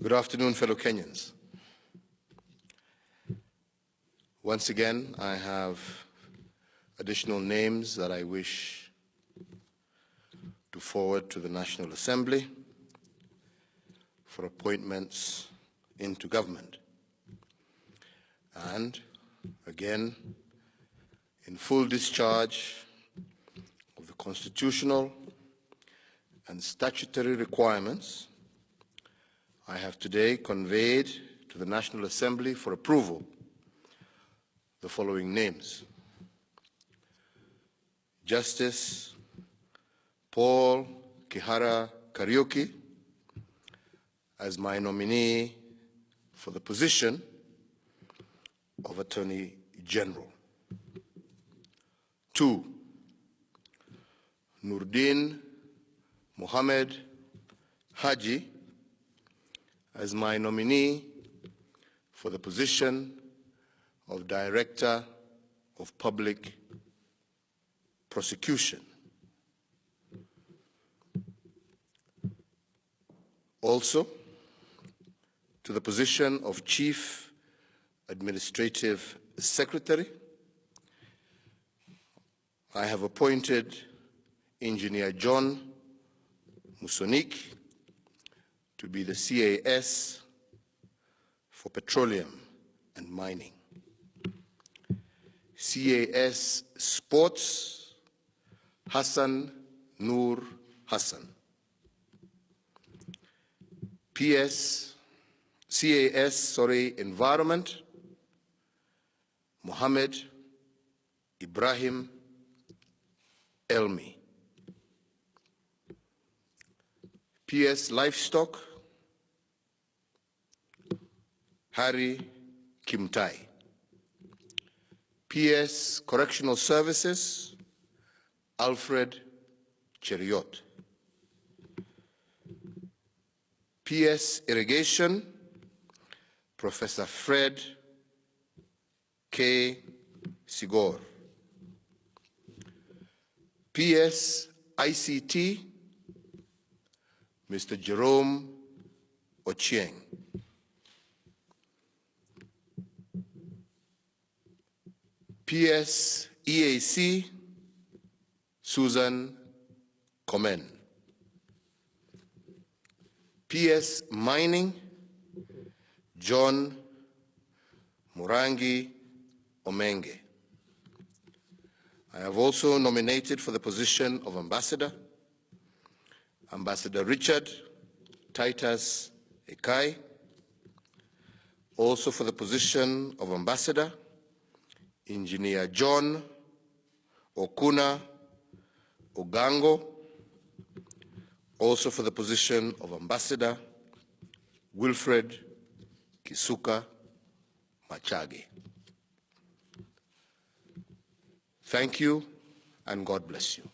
Good afternoon, fellow Kenyans. Once again, I have additional names that I wish to forward to the National Assembly for appointments into government. And again, in full discharge of the constitutional and statutory requirements, I have today conveyed to the National Assembly for approval the following names: Justice Paul Kihara Kariuki as my nominee for the position of Attorney General. 2, Nuuridiin Xaaji as my nominee for the position of Director of Public Prosecution. Also, to the position of Chief Administrative Secretary, I have appointed Engineer John Musonik to be the CAS for Petroleum and Mining. CAS Sports, Hassan Noor Hassan. CAS Environment, Mohammed Ibrahim Elmi. PS Livestock, Harry Kimtai. PS Correctional Services, Alfred Cheriot. PS Irrigation, Professor Fred K. Sigor. PS ICT, Mr. Jerome Ochieng. PS EAC, Susan Komen. PS Mining, John Murangi Omenge. I have also nominated for the position of Ambassador, Ambassador Richard Titus Ekai. Also for the position of Ambassador, Engineer John Okuna Ogango. Also for the position of Ambassador, Wilfred Kisuka Machage. Thank you, and God bless you.